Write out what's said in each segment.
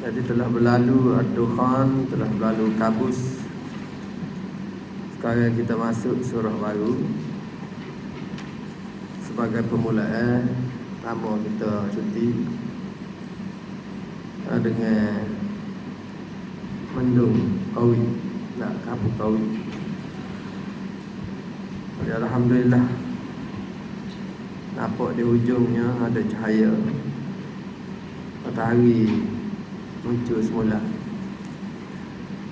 Jadi telah berlalu Ad-Dukhan, telah berlalu Kabus. Sekarang kita masuk surah baru. Sebagai permulaan, lama kita cuti dengan mendung Qawi, nak kabut Qawi. Ya, alhamdulillah, nampak di ujungnya ada cahaya matahari muncul semula.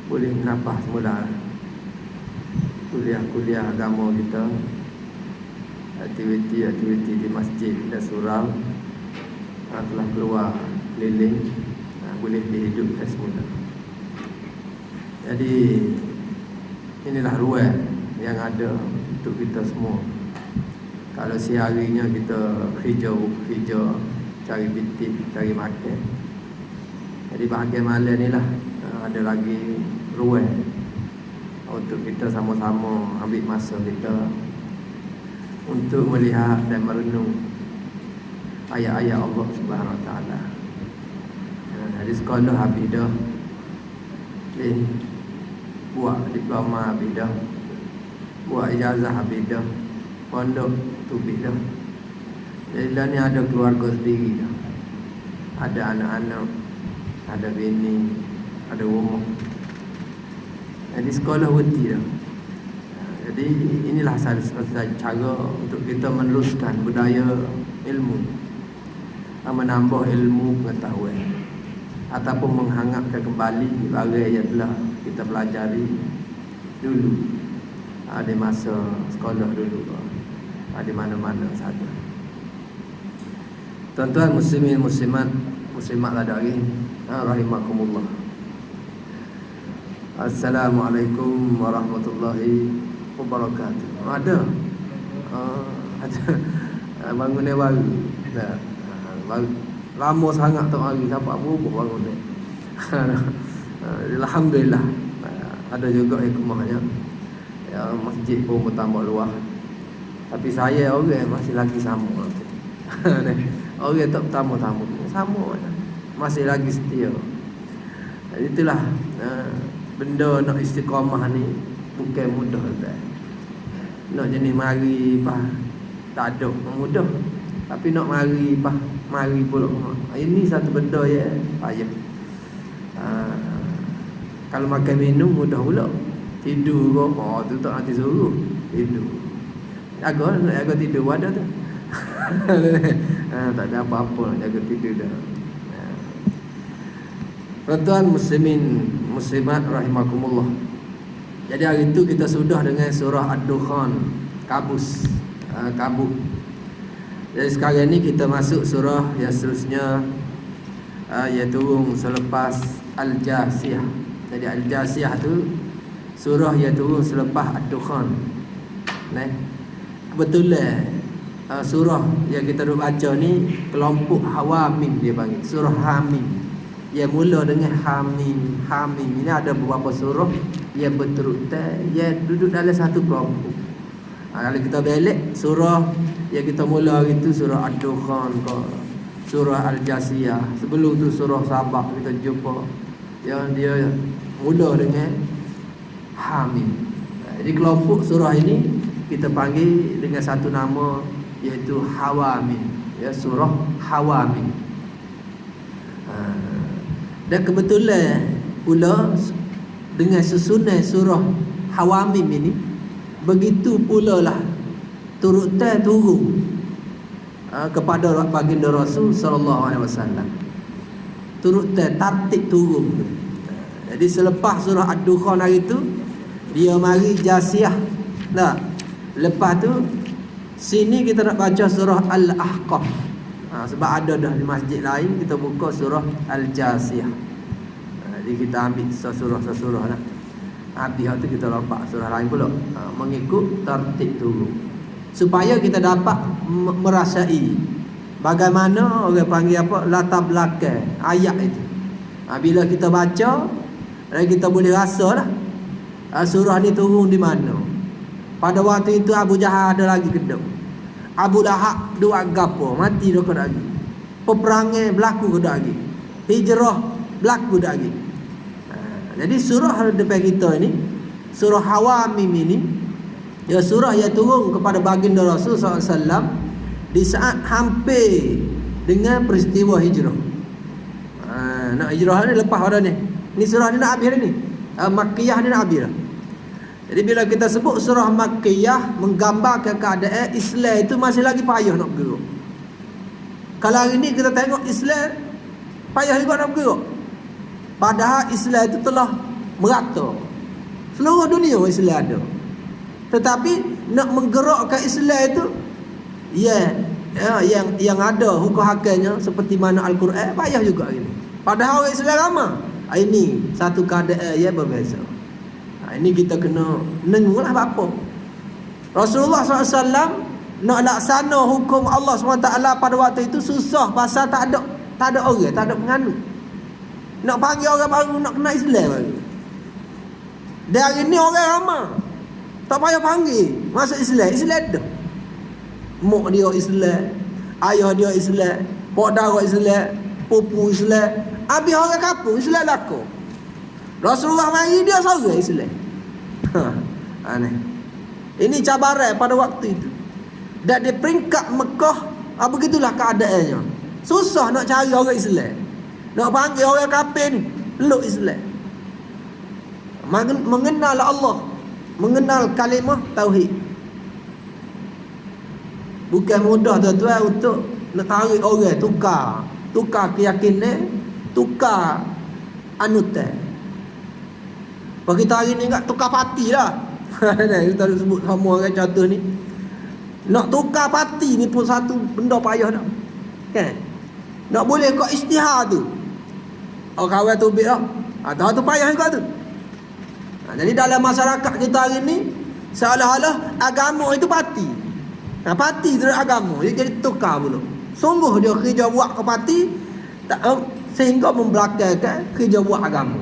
Boleh nampak semula kuliah-kuliah agama kita, aktiviti-aktiviti di masjid dan surau telah keluar keliling, boleh dihidupkan semula. Jadi inilah ruang yang ada untuk kita semua. Kalau seharinya kita kerja cari bitik, cari makan, jadi bahagian malam ni lah ada lagi ruang untuk kita sama-sama ambil masa kita untuk melihat dan merenung ayat-ayat Allah Subhanahu Wa Taala. Jadi sekolah habis dah, buat diploma habis dah, buat ijazah habis dah, pondok tubik dah. Jadi dah ni ada keluarga sendiri dah, ada anak-anak, ada bini, ada rumah. Jadi sekolah berhenti dah. Jadi inilah satu cara untuk kita meneruskan budaya ilmu, menambah ilmu pengetahuan, ataupun menghangatkan kembali barang yang telah kita pelajari dulu di masa sekolah dulu, di mana-mana saja. Tuan-tuan muslimin muslimat ladarin rahimakumullah. Assalamualaikum warahmatullahi wabarakatuh. Ada bangun dia baru. Lama sangat tak hari siapa berubah bangun dia. Alhamdulillah. Ada juga hikmahnya. Ya, masjid pun bertambah luas. Tapi saya orang masih lagi sama. Orang tak bertambah-tambah, sama masih lagi setia. Itulah benda nak istiqamah ni bukan mudah dah. Nak jenis mari tak ada mudah. Tapi nak mari mari pula. Ini satu benda yang payah. Kalau makan minum mudah pula. Tidur kau, tu tak nanti suruh tidur. Jaga tidur ada tu. Tak ada apa-apa nak jaga tidur dah. Tuan-tuan muslimin muslimat rahimakumullah. Jadi hari itu kita sudah dengan surah Ad-Dukhan, Kabus, kabut. Jadi sekarang ni kita masuk surah yang seterusnya, iaitu selepas Al-Jasiyah. Jadi Al-Jasiyah tu surah yang turun selepas Ad-Dukhan. Kebetulan surah yang kita duk baca ni kelompok Hawamim dia panggil, surah Hamim. Yang mula dengan Hamim. Ini ada beberapa surah yang berterutan, yang duduk dalam satu kelompok. Kalau kita balik surah yang kita mula hari tu surah Ad-Dukhan, surah Al-Jasiyah. Sebelum tu surah Sabah kita jumpa yang dia mula dengan Hamim. Jadi kelompok surah ini kita panggil dengan satu nama, iaitu Hawamim, ya, surah Hawamim. Dan kebetulan pula dengan susunan surah Hawamim ini, begitu pula lah turutan turun kepada baginda Rasul sallallahu alaihi wasallam. Turutan tartib turun. Jadi selepas surah Ad-Dukhan hari itu, dia mari Jasiyah. Nah, lepas tu sini kita nak baca surah Al-Ahqaf. Sebab ada dah di masjid lain, kita buka surah Al-Jasiyah. Jadi kita ambil surah-surah lah. Habis tu kita lompat surah lain pula, mengikut tertib turun, supaya kita dapat merasai bagaimana orang panggil apa, latar belakang ayat itu. Bila kita baca, kita boleh rasa lah surah ni turun di mana. Pada waktu itu Abu Jahal ada lagi kedok. Abu Lahab dua gapo, mati dah ke lagi. Peperangan berlaku ke lagi. Hijrah berlaku dah lagi. Jadi surah depan kita ini, surah Hawamim ini, ya surah yang turun kepada baginda Rasul SAW di saat hampir dengan peristiwa hijrah. Nak hijrah ni lepas pada ni. Ni surah ni nak habis ni. Makkiyah ni nak habis dah. Jadi bila kita sebut surah Makkiyah, menggambarkan keadaan Islam itu masih lagi payah nak bergerak. Kalau hari ni kita tengok Islam payah juga nak bergerak. Padahal Islam itu telah merata. Seluruh dunia Islam ada. Tetapi nak menggerakkan Islam itu yang ada hukum hakamnya seperti mana Al-Quran payah juga ini. Padahal orang Islam ramai. Ini satu keadaan yang berbeza. Ini kita kena nengulah apa. Rasulullah SAW nak laksana hukum Allah SWT pada waktu itu susah pasal tak ada orang, tak ada penganut. Nak panggil orang baru nak kena Islam lagi. Dan hari ni orang ramai. Tak payah panggil masuk Islam. Islam dah. Mak dia Islam, ayah dia Islam, pak dara Islam, pupu Islam. Habis orang kampung Islam laku. Rasulullah mari dia seorang Islam. Aneh. Ini cabaran pada waktu itu. Dan di peringkat Mekah, begitulah keadaannya. Susah nak cari orang Islam. Nak panggil orang kafir ni peluk Islam. Mengenal Allah, mengenal kalimah tauhid. Bukan mudah tuan-tuan untuk nak tarik orang tukar keyakinan, tukar anutan. Kalau kita hari ni kat tukar parti lah. Kita sebut sama orang contoh ni. Nak tukar parti ni pun satu benda payah dah. Kan? Nak boleh kau istihar tu. Kawan tu ubik lah. Tu payah juga tu. Jadi dalam masyarakat kita hari ni, seolah-olah agama itu parti. Parti tu agama. Dia jadi tukar pula. Sungguh dia kerja buat ke parti, sehingga membelakangkan kerja buat agama.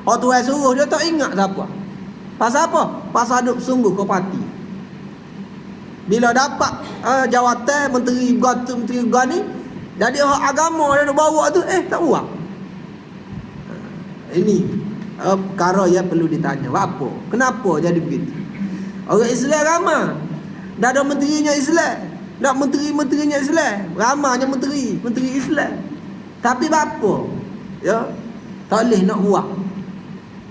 Tuan suruh dia tak ingat siapa. Pasal apa? Pasal duk sungguh ke parti. Bila dapat jawatan menteri ni, jadi agama dia nak bawa tu tak buat. Ini perkara yang perlu ditanya. Apa? Kenapa jadi begitu? Orang Islam ramai. Dah ada menterinya Islam. Nak menteri-menterinya Islam. Ramainya menteri Islam. Tapi apa? Ya, tak boleh nak buat.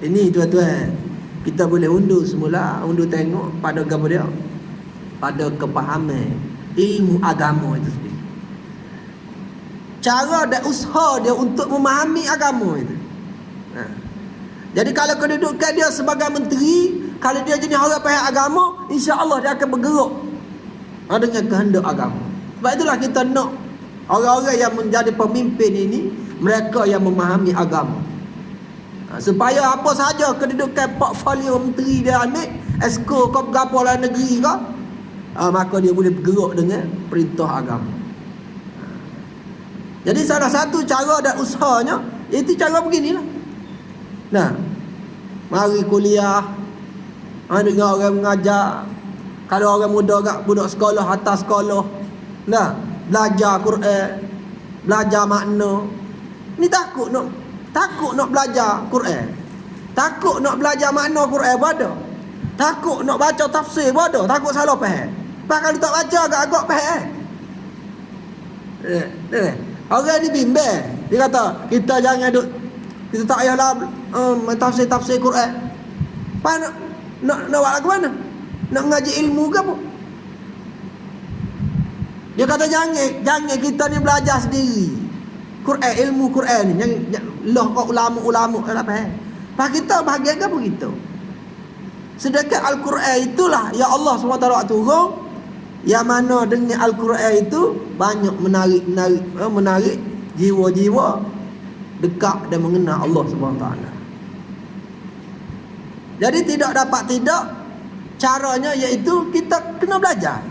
Ini tuan-tuan, kita boleh undur semula, undur tengok pada agama dia, pada kepahaman ilmu agama itu sendiri. Cara dan usaha dia untuk memahami agama itu. Jadi kalau kedudukan dia sebagai menteri, kalau dia jadi orang paham agama, insya-Allah dia akan bergerak dengan kehendak agama. Sebab itulah kita nak orang-orang yang menjadi pemimpin ini, mereka yang memahami agama. Supaya apa saja kedudukan portfolio menteri dia ambil, esko ke berapa lah negeri ke, maka dia boleh bergerak dengan perintah agama. Jadi salah satu cara dan usahanya itu cara beginilah. Nah, mari kuliah, dengar orang mengajar. Kalau orang muda kat budak sekolah, atas sekolah, nah, belajar Quran, belajar makna. Ni takut nak belajar Quran. Takut nak belajar makna Quran pada. Takut nak baca tafsir pada. Takut salah faham. Kalau tak baca agak-agak faham. Orang ni bimbang. Dia kata, kita jangan duk, kita tak payahlah tafsir Quran. Nak buat ke mana? Nak ngaji ilmu ke apa? Dia kata jangan kita ni belajar sendiri. Quran, ilmu Quran ni jangan loh kau ulama-ulama tak faham. Pak kita bahagian ke apa kita? Sedangkan Al-Quran itulah ya Allah SWT turun, yang mana dengan Al-Quran itu banyak menarik jiwa-jiwa dekat dan mengenal Allah SWT. Jadi tidak caranya iaitu kita kena belajar.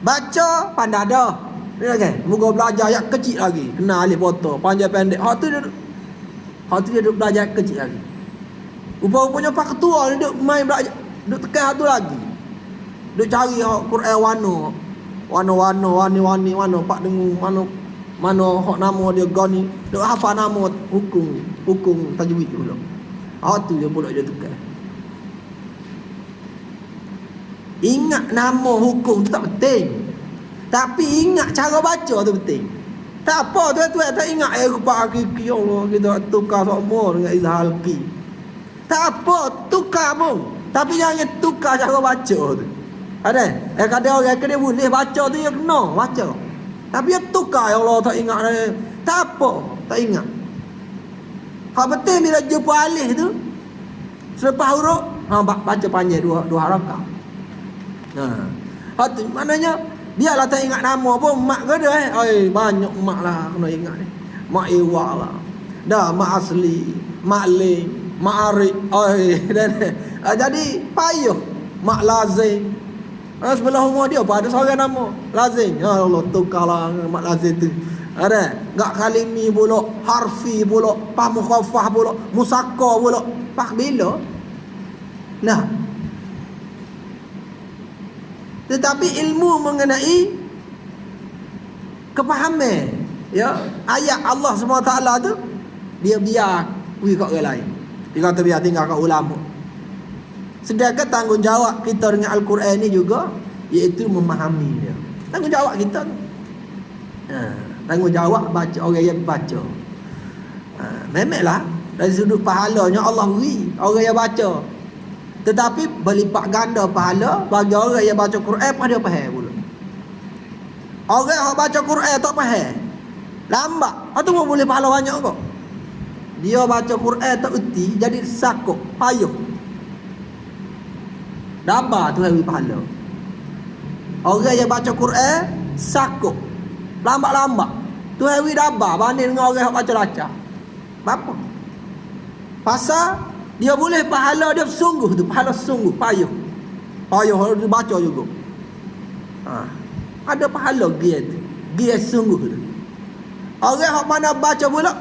Baca pandai dah. Okay. Moga belajar yang kecil lagi. Kena alif foto, panjang pendek. Hak tu dia duduk belajar kecil lagi. Rupa-rupanya pak ketua dia duduk main belajar, duduk tekan hak tu lagi. Duduk cari Quran warna-warni, warna pak dengung, warna Mana hak nama dia gani, dok hafal nama hukum tajwid pula. Tu dia pula dia tukar. Ingat nama hukum tu tak penting. Tapi ingat cara baca tu penting. Tak apa tuan-tuan tak ingat rupa hakiki Allah kita tukar semua dengan izhar halqi. Tak apa, tukar pun. Tapi jangan tukar cara baca tu. Ada? Kadang orang kena boleh baca tu dia kena baca. Tapi dia tukar ya Allah tak ingat dia. Tak apa, tak ingat. Hak penting bila jumpa alif tu selepas huruf baca panjang dua harakat. Tu maknanya biarlah tak ingat nama pun mak ke dia banyak mak lah kena ingat ni. Mak Iwa lah. Dah mak asli, mak ling, mak arik. Jadi payuh mak lazim. Sebelah rumah dia apa ada seorang nama lazim. Ya Allah tukarlah mak lazim tu. Ada enggak kalimi pula, harfi pula, pa mukhaffaf pula, musakka pula. Pak bila? Nah. Tetapi ilmu mengenai kepahaman ya ayat Allah SWT tu dia biar pergi kat orang lain. Dia kata biar tinggal kat ulama. Sedangkan tanggungjawab kita dengan Al-Quran ni juga iaitu memahami dia. Tanggungjawab kita tu. Tanggungjawab baca orang yang baca. Memanglah dari sudut pahalanya Allah beri orang yang baca. Tetapi berlipat ganda pahala bagi orang yang baca Quran pun dia faham pula. Orang yang baca Quran tak faham, lambat, itu pun boleh pahala banyak kok. Dia baca Quran tak erti, jadi sakut, payuh. Dabar tu hari pahala. Orang yang baca Quran sakut, lambat-lambat, tu hari dabar banding dengan orang yang baca lacak. Apa? Pasal dia boleh pahala dia sungguh tu, pahala sungguh, payuh harus dibaca juga. Ada pahala dia sungguh tu. Orang yang mana baca pula,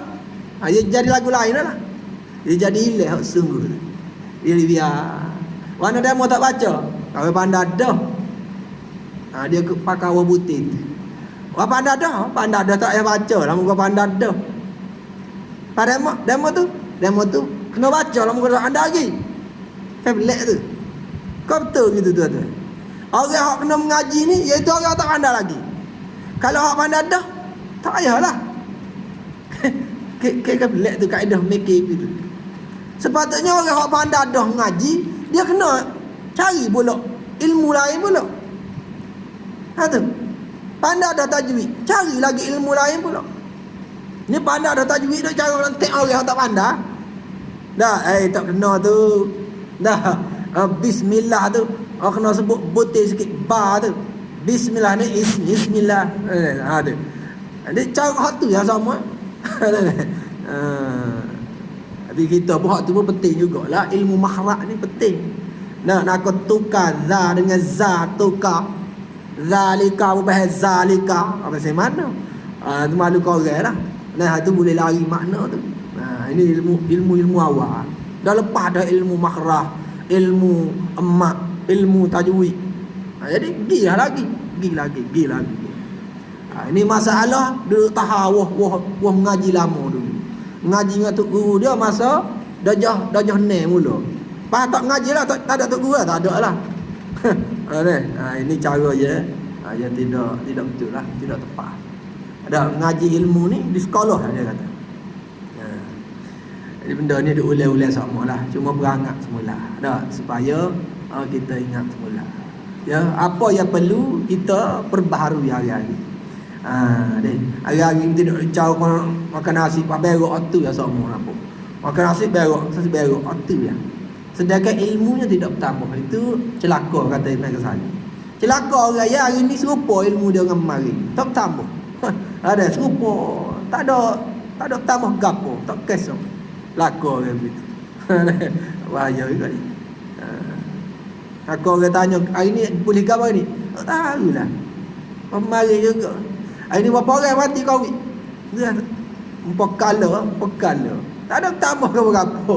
dia jadi lagu lain lah. Dia jadi ilah hak sungguh tu. Dia biar. Mana demo tak baca, kau pandai dah. Dia pakai awal butin. Wah pandai dah tak payah baca lah, muka pandai dah. Pada demo tu kena baca lah muka anda lagi. Tablet tu. Kau betul gitu tuan-tuan. Orang yang kena mengaji ni iaitu orang tak pandai lagi. Kalau orang pandai dah, tak payahlah. Tablet tu kaedah mikir gitu. Sepatutnya orang yang pandai dah mengaji, dia kena cari pula ilmu lain pula. Tu. Pandai dah tajwid, cari lagi ilmu lain pula. Ni pandai dah tajwid dah cara orang yang tak pandai. Dah, tak kena tu. Dah, bismillah tu. Kena sebut butir sikit ba tu. Bismillah ni ismillah. Tu. Dia cara hak tu yang sama. Tapi kita pun hak tu pun penting jugalah. Ilmu makhraj ni penting. Nak tukar za dengan za tukar. Zalika bukan zalika. Apa saya mana? Tu malu kau orang lah. Tu boleh lari makna tu. Ini ilmu awal. Dah lepas dah ilmu makhraj, ilmu emak, ilmu tajwid. Jadi pergi lagi. Ini masalah duduk tahawah wah mengaji lama dulu. Mengaji dengan tok guru dia masa dajah ni mula. Pas tak mengaji lah, tak ada tok guru lah, tak ada lah. Ini cara je. Yang tidak betul lah, tidak tepat. Ada mengaji ilmu ni di sekolah dia kata. Jadi benda ni diulang-ulang sama lah. Cuma berangat semula. Supaya kita ingat semula. Ya, apa yang perlu kita perbaharui hari-hari. Hari-hari kita tidak caw makan nasi pak berok tu ya sama apa. Makan nasi berok tu ya. Sedangkan ilmunya tidak bertambah. Itu celaka kata Imam Ghazali. Celaka orang ya hari ni serupa ilmu dia dengan mari. Tak bertambah. Ada serupa. Tak ada tambah gapo, tak kesok. Lakor orang begitu. Bahaya juga ni. Aku orang tanya, hari ni boleh ke apa ni? Tak tahulah. Pemari juga. Hari ni berapa orang mati Covid? Pekala. Tak ada tambah ke berapa.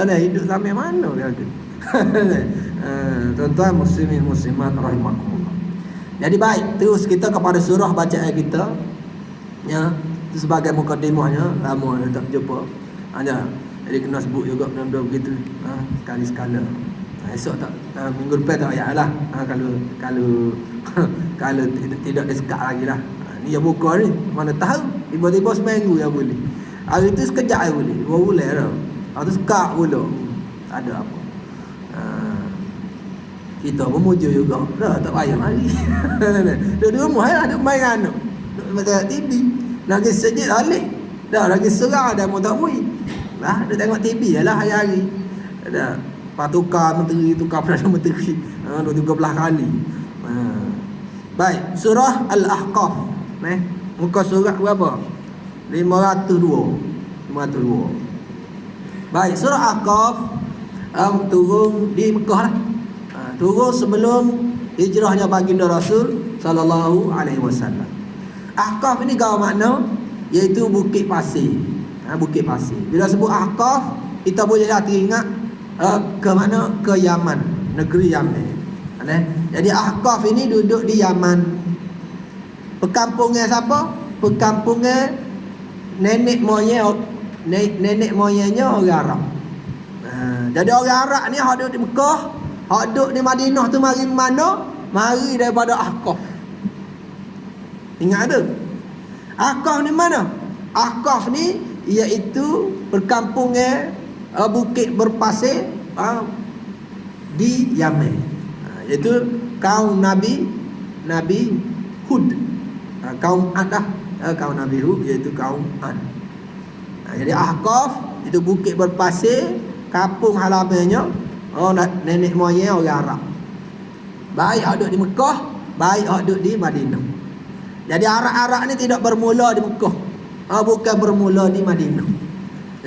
Hidup sampai mana dia tu? Tuan-tuan muslimin muslimat rahimakumullah. Jadi baik, terus kita kepada surah bacaan kita. Ya, itu sebagai mukadimahnya, lama dah tak jumpa. Ada. Jadi kena sebut juga benda-benda begitu. Sekali-sekala. Esok tak, minggu depan tak payahlah. Kalau kalau tidak disekat lagi lah. Ni yang buka ni, mana tahu tiba-tiba seminggu ya boleh. Hari tu sekejap ya boleh. 2 bulan dah. Hari tu sekat pula. Tak ada apa. Kita pun mujur juga. Dah tak payah mari. Duduk di rumah lah, duduk main anak. Duduk tengok TV. Lagi sejid alih. Dah lagi serah dah mau tak mui. Lah, duduk tengok TV lah hari-hari. Dah. Lepas tukar menteri, tukar Perdana Menteri. 13 kali. Baik, surah Al-Ahqaf. Muka surat berapa? 502. Baik, surah Ahqaf turun di Mekah lah. Turun sebelum hijrahnya baginda Rasul sallallahu alaihi wasallam. Ahqaf ini gaul makna iaitu bukit pasir. Bukit pasir. Bila sebut Ahqaf, kita boleh dah teringat ke mana? Ke Yaman, negeri Yaman. Jadi Ahqaf ini duduk di Yaman. Perkampungan siapa? Perkampungan nenek moyangnya orang Arab. Jadi orang Arab ni hak duduk di Mekah, hak duduk di Madinah tu mari mana? Mari daripada Ahqaf. Ingat tu? Ahqaf ni mana? Ahqaf ni iaitu perkampungan bukit berpasir di Yaman. Iaitu kaum Nabi Hud. Kaum Ad lah. Kaum Nabi Hud iaitu kaum Ad. Jadi Ahqaf itu bukit berpasir, kampung halamannya nenek moyang orang Arab. Baik hak duduk di Mekah, baik hak duduk di Madinah. Jadi Arab-Arab ni tidak bermula di Mekah. Bukan bermula di Madinah.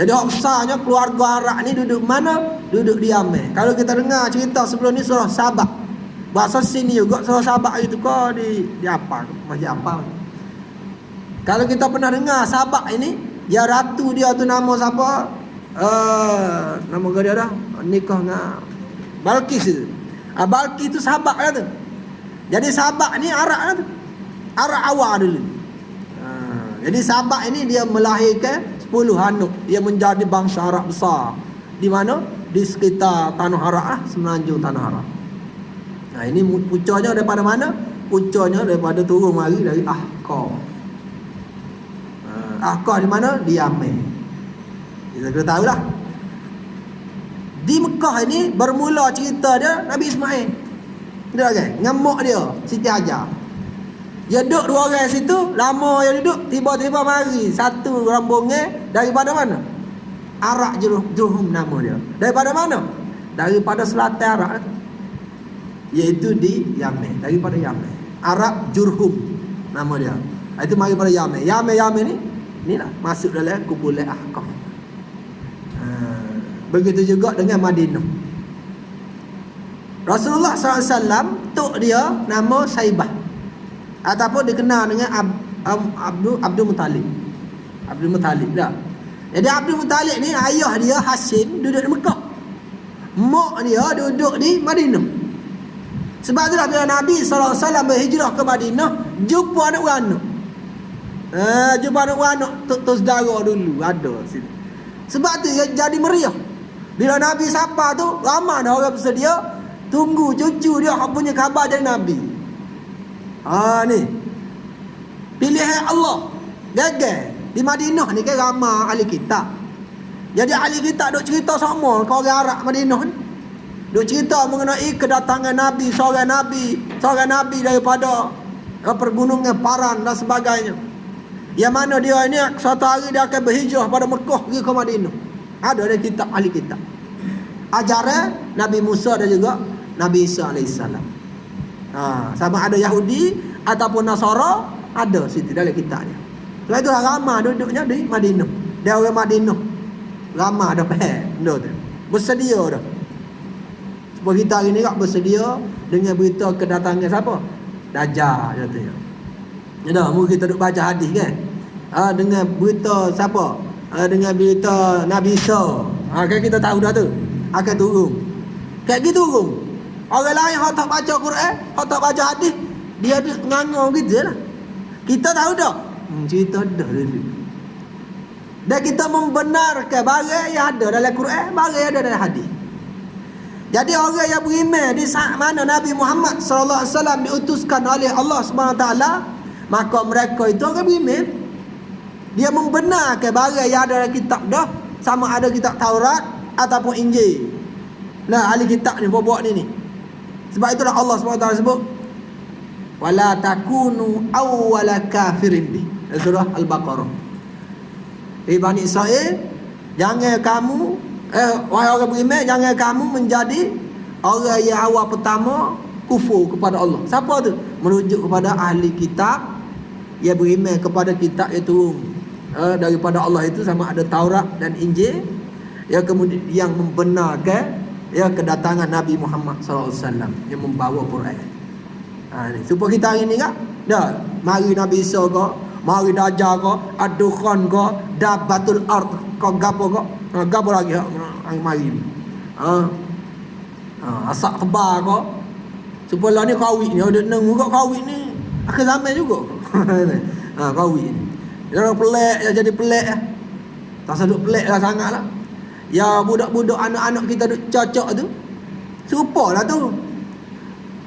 Jadi hak besarnya keluarga Arab ni duduk mana? Duduk di Yaman. Kalau kita dengar cerita sebelum ni surah Sabah. Bahasa sini juga surah Sabah itu kau di apa? Masih apa? Kalau kita pernah dengar Sabah ini, dia ratu dia tu nama siapa? Nama dia dah nikah dengan Balqis itu. Balqis tu Sabah lah tu. Jadi Sabah ni Arab lah tu. Arab awal dulu. Jadi Sabah ini dia melahirkan 10 anak. Dia menjadi bangsa Arab besar. Di mana? Di sekitar tanah Arab lah, semenanjung tanah Arab. Ini puncanya daripada mana? Puncanya daripada turun mari dari Ahqaf. Ahqaf di mana? Di Yaman. Kita kena tahulah. Di Mekah ini bermula cerita dia Nabi Ismail. Dia kan? Ngamuk dia, Siti Hajar. Dia duduk 2 orang situ, lama dia duduk, tiba-tiba mari satu rombongan daripada mana? Arak Jurhum nama dia. Daripada mana? Daripada selatan Arab, iaitu di Yaman, daripada Yaman. Arab Jurhum nama dia. Itu mari pada Yaman. Yaman ni inilah masuk dalam kumpulan Ahqaf. Begitu juga dengan Madinah. Rasulullah SAW tok dia nama Saibah. Ataupun dikenal dengan Abdul Muttalib. Abdul Muttalib dah. Jadi Abdul Muttalib ni ayah dia Hashim duduk di Mekah. Mak dia duduk di Madinah. Sebab itulah bila Nabi SAW berhijrah ke Madinah, jumpa anak beranak. Jumpa anak beranak tok saudara dulu ada sini. Sebab tu dia jadi meriah. Bila Nabi sapa tu, ramai dah orang bersedia tunggu cucu dia punya khabar dari Nabi. Ni pilihan Allah. Gagal di Madinah ni kan ramai ahli kitab. Jadi ahli kitab duk cerita sama ke orang Arab Madinah ni. Duk cerita mengenai kedatangan Nabi, seorang Nabi daripada pergunungan Paran dan sebagainya. Yang mana dia ini suatu hari dia akan berhijrah pada Mekah pergi ke Madinah. Ada dari kitab ahli kitab. Ajaran Nabi Musa dan juga Nabi Isa alaihissalam. Sama ada Yahudi ataupun Nasara, ada situ dalam kitabnya. Sebab itulah ramai duduknya di Madinah. Dia orang Madinah. Ramai ada faham benda tu. Bersedia dah. Sebab kita hari ni tak bersedia dengan berita kedatangan siapa? Dajjal katanya. Ya dah, mungkin kita duk baca hadis kan. Dengan berita siapa? Dengan berita Nabi Isa. Kan kita tahu dah tu. Akan turun. Kayak gitu turun. Orang lain yang tak baca Quran, yang tak baca hadis, dia nganggur gitu lah. Kita tahu dah, Cerita dah dulu. Dan kita membenarkan barang yang ada dalam Quran, barang yang ada dalam hadis. Jadi orang yang beriman di saat mana Nabi Muhammad sallallahu alaihi wasallam diutuskan oleh Allah Subhanahu taala, maka mereka itu orang beriman. Dia membenarkan barang yang ada dalam kitab dah, sama ada kitab Taurat ataupun Injil. Nah, ahli kitab ni buat ni. Sebab itulah Allah Subhanahu taala sebut wala takunu awwala kafirin bi. Surah Al-Baqarah. Bani Israel, jangan kamu wahai orang beriman, jangan kamu menjadi orang yang awal pertama kufur kepada Allah. Siapa tu? Merujuk kepada ahli kitab yang beriman kepada kitab yang turun daripada Allah itu, sama ada Taurat dan Injil, yang kemudian yang membenarkan kedatangan Nabi Muhammad SAW yang membawa Quran. Ni supaya kita hari ni kan dah mari Nabi Isa ke, mari Dajjal ke, Ad-Dukhan ke, Dabbatul Ard ke, gapo ke, gapo lagi hang mari ni. Asak tebar ke. Supaya ni kawin ni ada neng juga kawin ni. Akhir zaman juga. Kawin ni. Dia pelik, dia jadi pelik. Tak sedut pelik lah sangatlah. Ya budak-budak anak-anak kita duk cocok tu. Serupalah tu.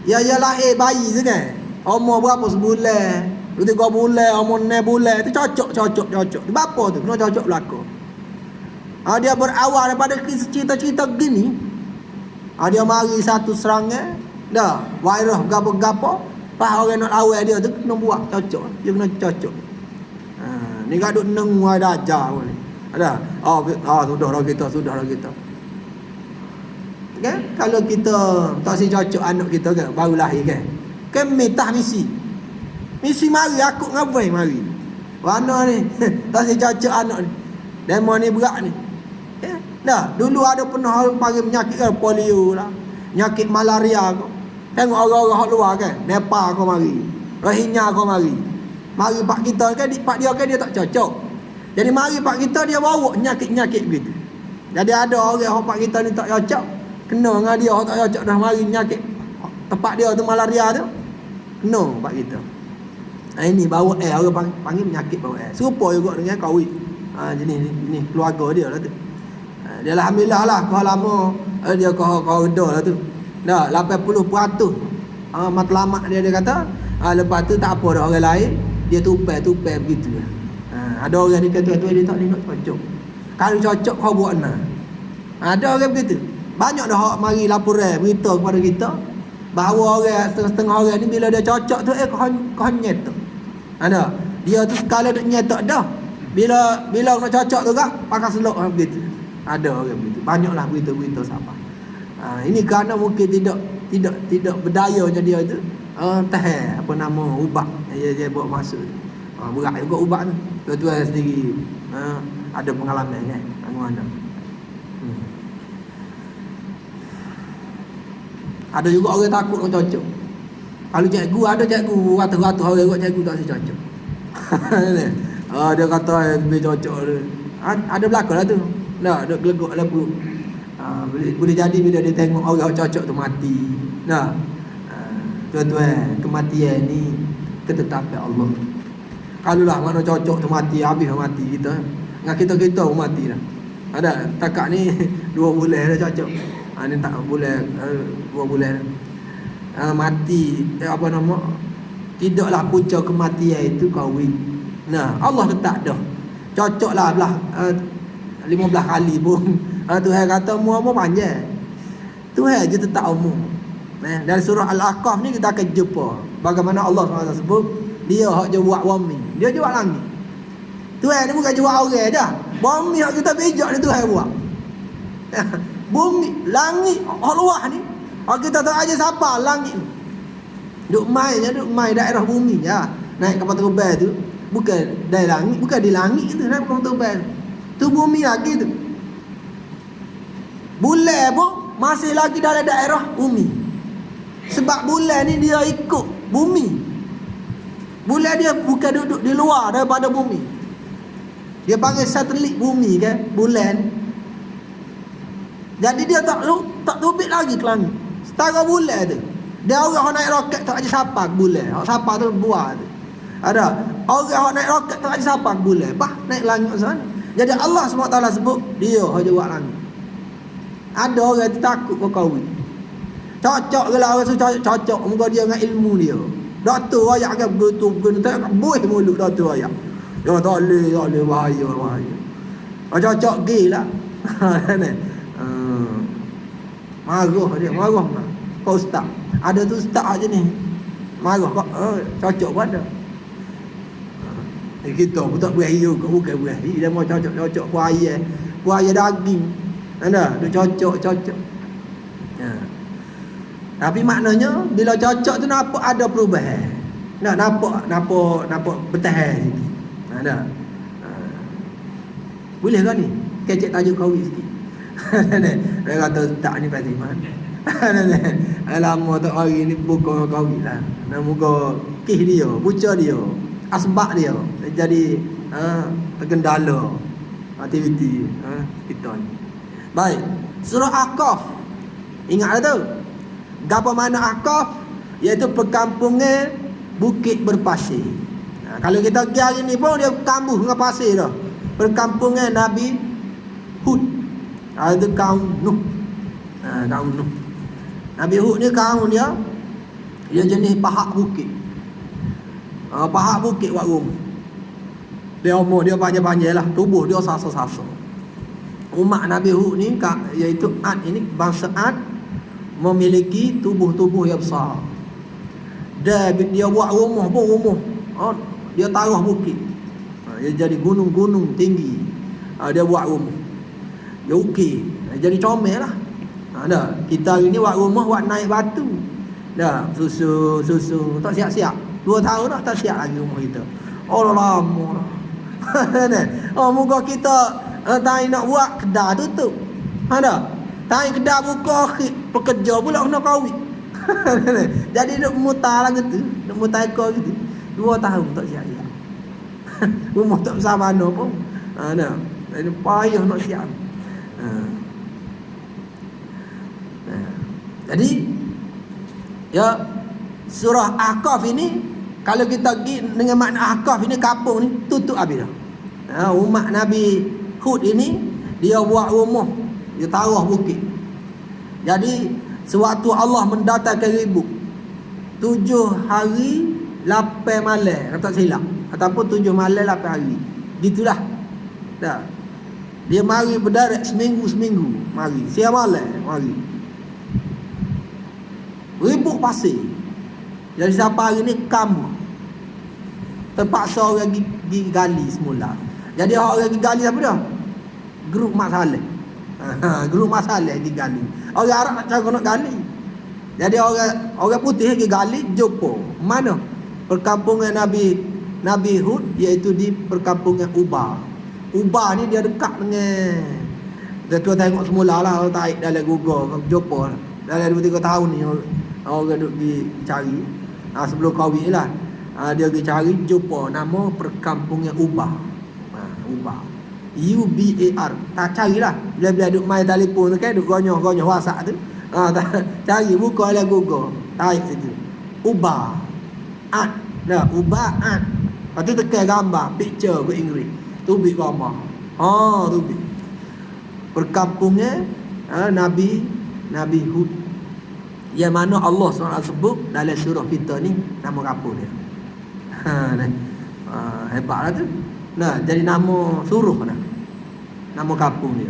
Ya lahir bayi tu kan. Umur berapa sebulan, 3 bulan, umur 6 bulan tu cocok. Di bapa tu kena cocok belaka. Dia berawal daripada cerita-cerita gini. Dia mari satu serangan, dah virus gapo-gapo, pas orang nak awal dia tu kena buat cocok. Dia kena cocok. Ni gaduk neng wai Dajjal ni. Ada. Sudah dah kita. Kan? Kalau kita tak si cocok anak kita kan, baru lahir kan. Kan mitah misi. Misi mari aku ngapai mari. Mana ni? Tak si cocok anak ni. Demo ni berat ni. Dah, dulu ada pernah panggil penyakit kan, polio lah, penyakit malaria kau. Tengok orang-orang hak luar kan, Nepal kau mari, Rohingya kau mari. Mari pak kita kan, pak dia kan dia tak cocok. Jadi mari pak kita dia bawa penyakit-penyakit begitu. Jadi ada orang hak pak kita ni tak cocok, kena dengan dia hak tak cocok dah mari penyakit. Tempat dia tu malaria tu, kena pak kita. Ini bawa orang panggil penyakit bawa serupa juga dengan COVID. Jenis ni keluarga dia lah tu. Dia alhamdulillah lah, kau lama dia kau reda lah tu. Dah 80% matlamat dia kata. Lepas tu tak apa dah orang lain, dia tupai begitu lah. Ada orang ni kata dia tak nak cocok. Kalau cocok kau buat nah. Ada orang begitu. Banyak dah hak mari laporan berita kepada kita bahawa orang setengah orang ni bila dia cocok tu kau nyetok. Ada. Dia tu sekali nak nyetok dah. Bila nak cocok tu kak pakai selok begitu. Ada orang begitu. Banyaklah berita-berita sahabat. Ini kerana mungkin tidak berdayanya dia tu. Tahan apa nama ubat dia bawa masuk tu. Berat juga ubat tu. Tuan-tuan sendiri ada pengalaman kan. Mana? Ada juga orang takut nak cocok. Kalau cikgu ada cikgu ratus-ratus orang buat cikgu tak si cocok. Dia kata lebih cocok dia. Ada berlaku lah tu. Nah, duk gelegok lah perut. Boleh jadi bila dia tengok orang cocok tu mati. Nah. Tuan-tuan, kematian ni ketetapan Allah. Kalaulah mana cocok tu mati, habis mati kita. Dengan kita pun mati dah. Ada takak ni 2 bulan dah cocok. Ni tak bulan 2 bulan. Mati apa nama? Tidaklah punca kematian itu kahwin. Nah, Allah letak dah. Cocoklah belah 15 kali pun. Tuhan kata umur panjang. Tuhan je tetap umur. Dari surah Al-Aqaf ni kita akan jumpa bagaimana Allah SWT sebut dia hak je buat bumi, dia je buat langit. Tuhan ni bukan je buat orang dah. Bumi hak kita bijak ni Tuhan buat. Bumi, langit, hak luar ni hak kita tak aja siapa langit ni. Duk mai daerah bumi je. Naik kapal terbang tu bukan dari langit, bukan di langit tu, naik kapal terbang. Tu bumi lagi tu. Bulan pun masih lagi dalam daerah bumi. Sebab bulan ni dia ikut bumi. Bulan dia bukan duduk di luar daripada bumi. Dia panggil satelit bumi kan, bulan. Jadi dia tak terbit lagi ke langit. Setara bulan tu. Dia orang naik roket tak ada siapa ke bulan. Siapa tu buat tu. Ada orang yang naik roket tak ada siapa boleh bah naik langit sana. Jadi Allah SWT sebut dia hanya buat langit. Ada orang yang takut berkahwin. Cocok ke lah orang tu cocok muka dia dengan ilmu dia. Doktor royak kan betul tak buih mulut doktor royak. Ya tak boleh bahaya. Cocok gay lah. Marah dia, marah nak. Kau ustaz. Ada tu ustaz aje ni. Marah kau cocok pun ada. Kita pun tak berahi juga, bukan berahi. Dia mau cocok buaya daging. Ada, dia cocok. Tapi maknanya bila cocok tu nampak ada perubahan. Nampak bertahan sikit. Ada. Boleh kan ni? Kecek tajuk kahwin sikit. Dia kata tak ni pasti mana. Lama tak hari ni buka kahwin lah. Muka kih dia, buca dia, asbak dia jadi terkendala aktiviti kita ni. Baik, surah Ahqaf. Ingat tu? Gapo mana Ahqaf? Iaitu perkampungan bukit berpasir. Kalau kita pergi hari ni pun dia kambuh dengan pasir dah. Perkampungan Nabi Hud. Itu kaum Nuh. Kaum Nuh. Nabi Hud ni kaum dia jenis pahak bukit. Pahak bukit buat rumah. Dia umur dia panjang-panjang lah. Tubuh dia sasa-sasa. Umat Nabi Hud ni iaitu Ad ini, bangsa Ad memiliki tubuh-tubuh yang besar. Dia buat rumah pun rumah. Dia taruh bukit. Dia jadi gunung-gunung tinggi. Dia buat rumah. Dia ukir. Jadi comel lah. Dah. Kita hari ni buat rumah, buat naik batu. Dah. Susu. Tak siap-siap. 2 tahun dah tak siap lagi rumah kita. Lama lah. Muka kita tak nak buat kedai tutup. Ada. Tak kedai buka pekerja pula kena kahwin. Jadi duk mutar lah gitu. Duk mutar ekor gitu. 2 tahun tak siap-siap. Rumah tak besar mana pun. Ada. Jadi payah nak siap. Jadi ya surah Ahqaf ini kalau kita pergi dengan makna Ahqaf ini kampung ni tutup habis dah. Umat Nabi Hud ini dia buat rumah, dia taruh bukit. Jadi sewaktu Allah mendatangkan ribut 7 hari 8 malam kata silap ataupun 7 malam 8 hari. Gitulah. Dah. Dia mari berdarat seminggu mari. Siang malam mari. Ribut pasir. Jadi siapa hari ni kamu terpaksa orang pergi gali semula. Jadi orang pergi gali apa dah? Grup Mak Saleh. Grup Mak Saleh pergi gali. Orang Arab nak cara nak gali. Jadi orang putih pergi gali jumpa. Mana? Perkampungan Nabi Hud iaitu di perkampungan Uba. Uba ni dia dekat dengan dia tu tengok semula lah kalau tarik dalam Google jumpa. Dalam 2-3 tahun ni orang duk pergi cari. Sebelum kahwin lah. Dia pergi cari jumpa nama perkampungan Ubah. Ubah. UBAR. Tak carilah. Bila duk main telefon tu kan duk gonyoh WhatsApp tu. Cari buka dalam Google. Tarik situ. Ubah. Ad. Dah Ubah Ad. Lepas tu tekan gambar picture ke Inggeris. Tubik gambar. Tubik. Perkampungan Nabi Hud. Yang mana Allah SWT sebut dalam surah kita ni nama kampung dia. Hebatlah tu. Jadi nama suruh dah. Nama kampung dia.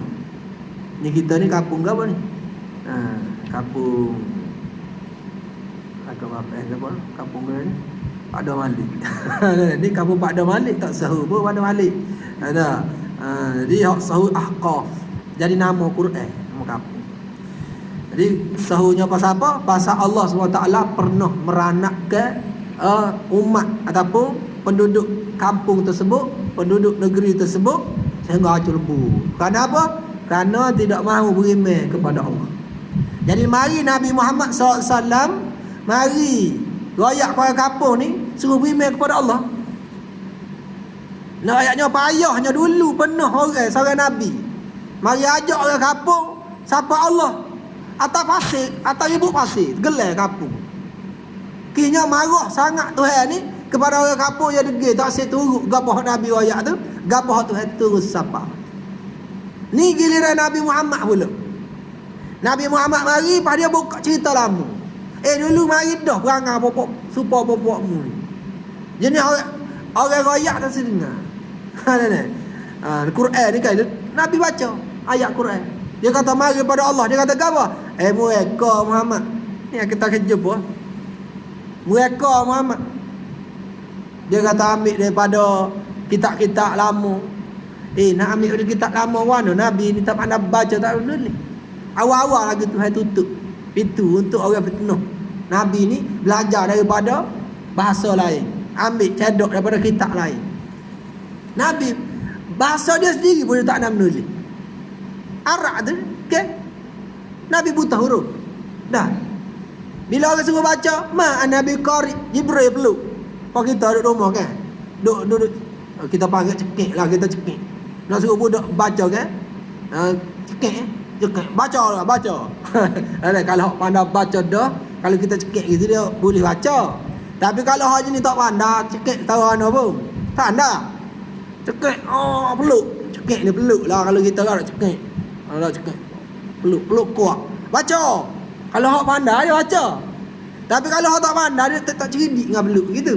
Ni kita ni kampung ke apa ni? Kampung apa? Kampung ni Pak Dar Malik. Ni kampung Pak Dar Malik tak sahur pun Pak Dar Malik. Ada. Jadi sahur Ahqaf. Jadi nama Quran, nama kampung. Jadi sahurnya pasal apa? Pasal Allah SWT pernah meranakkan umat ataupun penduduk kampung tersebut, penduduk negeri tersebut sehingga hancur lebur. Kerana apa? Kerana tidak mahu beriman kepada Allah. Jadi mari Nabi Muhammad SAW mari royak orang kampung ni suruh beriman kepada Allah. Nak ayatnya payahnya dulu pernah orang seorang Nabi mari ajak orang kampung siapa Allah atas pasir, atas ribut pasir, gelai kampung. Kini marah sangat Tuhan ni, kepada orang kampung yang degil tak asyik turut gapo hak Nabi royak tu, gapo hak Tuhan turut siapa. Ni giliran Nabi Muhammad pula. Nabi Muhammad mari pada dia buka cerita lama. Dulu mari dah perangai popok supaya popokmu ni. Jadi orang royak tak sedengar. Quran ni kan Nabi baca ayat Quran. Dia kata mari pada Allah. Dia kata apa? Mereka Muhammad. Ni kita jumpa. Mereka Muhammad. Dia kata ambil daripada kitab-kitab lama. Nak ambil dari kitab lama mana? Nabi ni tak pandai baca tak boleh. Awal-awal lagi Tuhan tutup pintu untuk orang fitnah. Nabi ni belajar daripada bahasa lain. Ambil cedok daripada kitab lain. Nabi bahasa dia sendiri pun dia tak nak menulis. Arab tu, okay? Nabi buta huruf. Dah. Bila orang suruh baca, Nabi qari, Jibril peluk. Kalau kita duduk rumah kan, duduk kita panggil cekik lah, kita cekik. Nak suruh budak baca kan, cekik baca lah, baca. Kalau pandai baca dah, kalau kita cekik gitu dia boleh baca. Tapi kalau haji ni tak pandai, cekik tahu mana pun. Tak ada. Cekik, peluk. Cekik ni peluk lah kalau kita nak cekik. Kalau cekik, peluk kuat. Baca. Kalau hak pandai dia baca. Tapi kalau hak tak pandai dia tak cerdik dengan peluk gitu.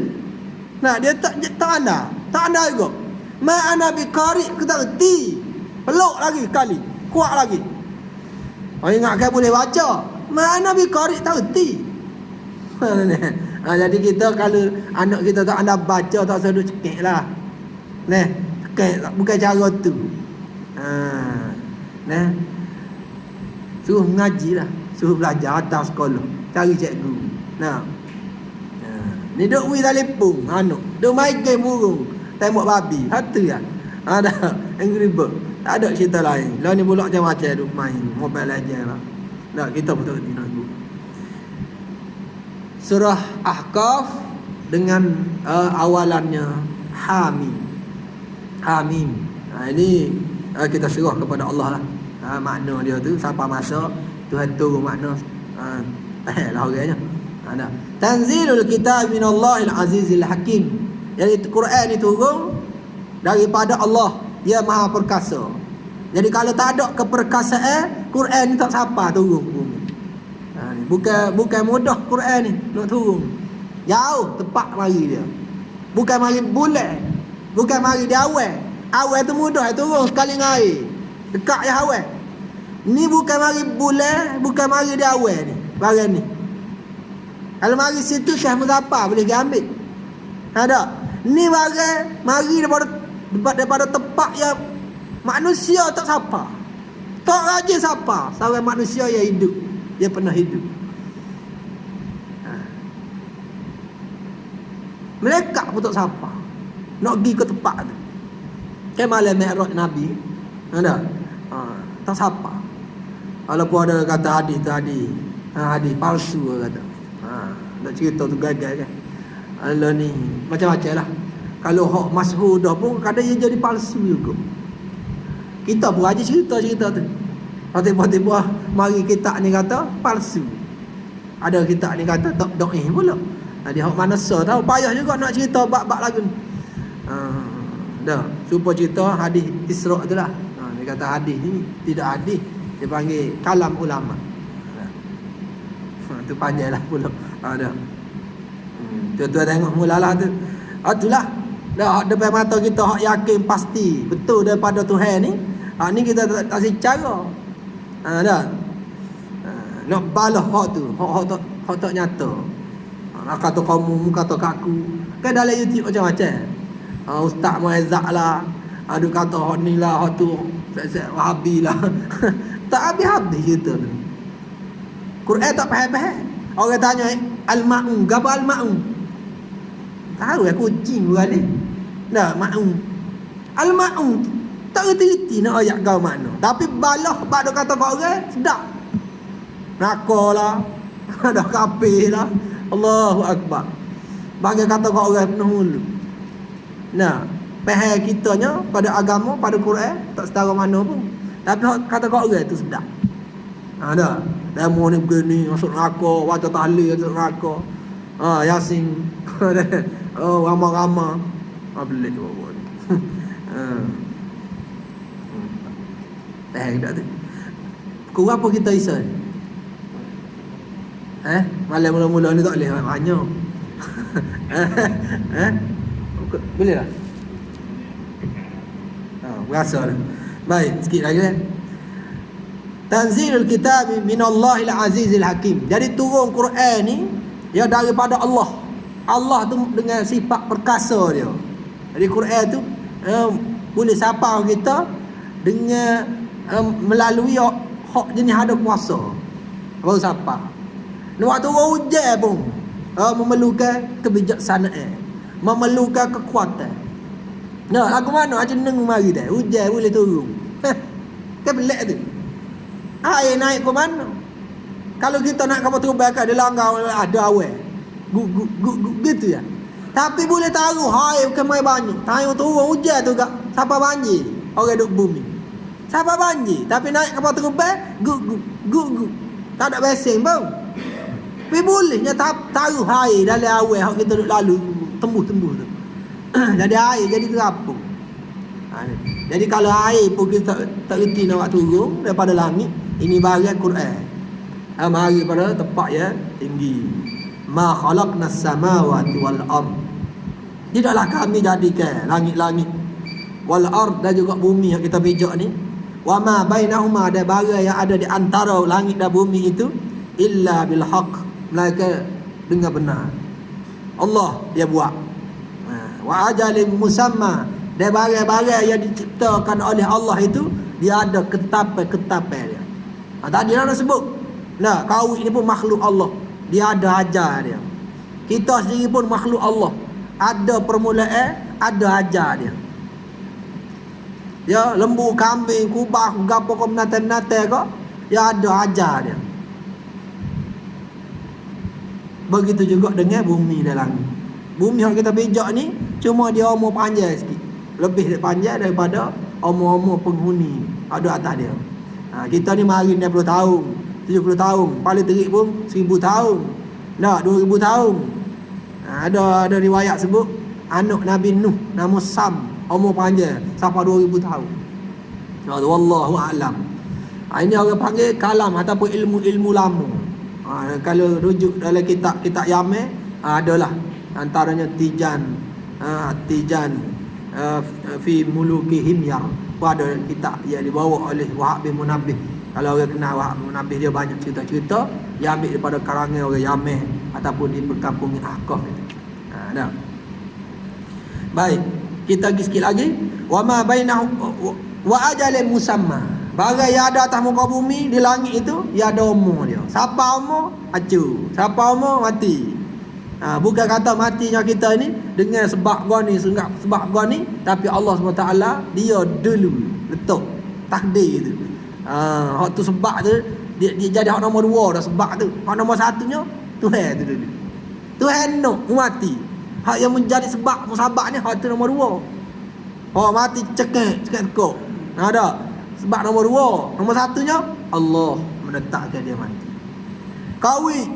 Nah, dia tak pandai. Tak pandai juga. Ana bi qari aku tak reti. Peluk lagi kali. Kuat lagi. Ingat kan boleh baca. Ana bi qari tak reti. Jadi kita kalau anak kita tak pandai baca tak sedut cekik lah. Cekik bukan cara tu. Suruh mengaji lah. Suruh belajar atas sekolah. Cari cikgu. Ni duk wui telefon anak. Duk main game burung. Tembok babi. Hatu lah. Ada Angry Bird. Tak ada cerita lain. Lah ni pula macam-macam duk main Mobile Legends lah. Tak, kita betul tidak dulu. Surah Ahqaf dengan awalannya Hamim. Hamim. Ini kita serah kepada Allah lah. Makna dia tu sampai masa Tuhan turun makna lah orangnya. Tanzilul kitab minallahil azizil hakim. Jadi Quran ni turun daripada Allah. Dia maha perkasa. Jadi kalau tak ada keperkasaan, Quran ni tak siapa turun ke bumi. Bukan mudah Quran ni nak turun. Jauh tepat mari dia. Bukan mari bulan. Bukan mari dia awal. Awal tu mudah turun sekali dengan air. Dekat je awal. Ni bukan mari bulan, bukan mari dia awal ni. Barang ni. Kalau mari situ Syekh Muzaffar boleh ambil. Ada. Ni barang mari daripada tempat yang manusia tak siapa. Tak raja siapa. Seorang manusia yang hidup. Dia pernah hidup. Mereka pun tak siapa. Nak pergi ke tempat tu. Ke malam Mi'raj Nabi. Ada. Tak siapa. Walaupun ada kata hadis tu hadis. Hadis palsu kata. Nak cerita tu gagal kan. Allah ni macam-macam lah. Kalau hak masyhur dah pun kadang dia jadi palsu juga. Kita pun aja cerita-cerita tu. Tiba-tiba mari kitab ni kata palsu. Ada kitab ni kata tak do'ih pula. Jadi hak manusia tahu payah juga nak cerita bab-bab lagu ni. Dah, supaya cerita hadis Isra' tu lah. Dia kata hadis ni tidak hadis. Dia panggil kalam ulama. Tu panjang lah pula. Dah. Tuan-tuan tengok mulalah tu. Itulah. Dah depan mata kita hak yakin pasti betul daripada Tuhan ni. Ni kita tak kasih cara. Dah. Nak balas hak tu. Hak tak nyata. Nak kata kamu, kata aku. Kan dalam YouTube macam-macam. Ustaz Muazzak lah. Ada kata hak ni lah, hak tu Wahabi lah. Tak habis-habis cerita tu. Quran tak faham-faham. Orang tanya Al-Ma'un, apa Al-Ma'un? Tahu ya kucing balik. Dah Ma'un. Al-Ma'un tak reti-reti nak ayat kau makna. Tapi balah bab dok kata kau orang sedap. Nakolah. Dah kafir lah. Allahu Akbar. Bagi kata kau orang penuh hulu. Nah, faham kitanya pada agama, pada Quran tak setara mana pun. Tapi kata kau orang tu sedap. Dah. Demo ni begini, masuk neraka, baca tahlil masuk neraka. Yasin. Oh, ramah-ramah. Pelik bawa ni. Tak tu. Kurang apa kita isai? Malam mula-mula ni tak boleh banyak. Boleh tak? Berasa dah. Baik, sikit lagi kan. Tanzilul kitab minallahil azizil hakim. Jadi turun Quran ni ya daripada Allah. Allah tu dengan sifat perkasa dia. Jadi Quran tu boleh sapa kita dengan melalui hak jenis ada kuasa. Baru sapa. Waktu hujan pun memerlukan kebijaksanaan, memerlukan kekuatan. Nah, lagu mana macam nengu mari dah. Hujan boleh turun. Kan pelik tu. Air naik ke mana? Kalau kita nak kapal terbakar dia langgar ada awal. Gitu ya. Tapi boleh taruh air bukan main banyak. Taruh turun hujan tu gak siapa banjir? Orang duduk bumi. Siapa banjir? Tapi naik kapal terbang guk. Tak ada basing pun. Tapi bolehnya taruh air dalam awal hak kita duduk lalu tembus-tembus tu. Jadi air jadi terapung. Jadi kalau air pun kita tak reti nak turun daripada langit, ini bahagian Quran. Mari pada tempat yang tinggi. Ma khalaqnas samawati wal ard. Tidaklah kami jadikan langit-langit wal ard dan juga bumi yang kita pijak ni. Wa ma bainahuma, ada barang yang ada di antara langit dan bumi itu illa bil haqq, melainkan dengan benar. Allah dia buat. Wa ajalin musamma, dan barang-barang yang diciptakan oleh Allah itu dia ada ketapan dia. Tadi nak sebut. Nah, kau ini pun makhluk Allah. Dia ada ajar dia. Kita sendiri pun makhluk Allah. Ada permulaan, ada ajar dia. Ya, lembu, kambing, kubah, gapo kau binatang-binatang kau, dia ada ajar dia. Begitu juga dengan bumi dan langit. Bumi yang kita pijak ni cuma dia umur panjang sikit. Lebih panjang daripada umur-umur penghuni ada atas dia. Kita ni mari 60 tahun, 70 tahun, paling terik pun 1000 tahun. Tak, 2000 tahun. Ada riwayat sebut anak Nabi Nuh nama Sam, umur panjang sampai 2000 tahun. Wallahu a'lam. Ini orang panggil kalam ataupun ilmu-ilmu lama. Kalau rujuk dalam kitab Yaman, adalah antaranya Tijan fi muluki himyar. Ada kitab yang dibawa oleh Wahab bin Munabbih. Kalau orang kenal Wahab bin Munabbih, dia banyak cerita-cerita yang ambil daripada karangan orang Yaman ataupun di perkampungan Ahqaf itu. Dah. Baik, kita pergi sikit lagi. Wa ma bainahu wa ajalin musamma. Barang yang ada atas muka bumi di langit itu, dia ada umur dia. Siapa umur? Acu. Siapa umur? Mati. Bukan kata matinya kita ni dengan sebab gua ni, sebab gua ni, tapi Allah SWT dia dulu letak takdir tu. Hak tu sebab tu dia jadi hak nombor 2 dah sebab tu. Hak nombor 1-nya Tuhan tu dulu. Tuhan nak mati. Hak yang menjadi sebab musabab ni hak tu nombor 2. Oh mati cekek kok. Ada sebab nombor 2. Nombor 1-nya Allah menetapkan dia mati. Kawin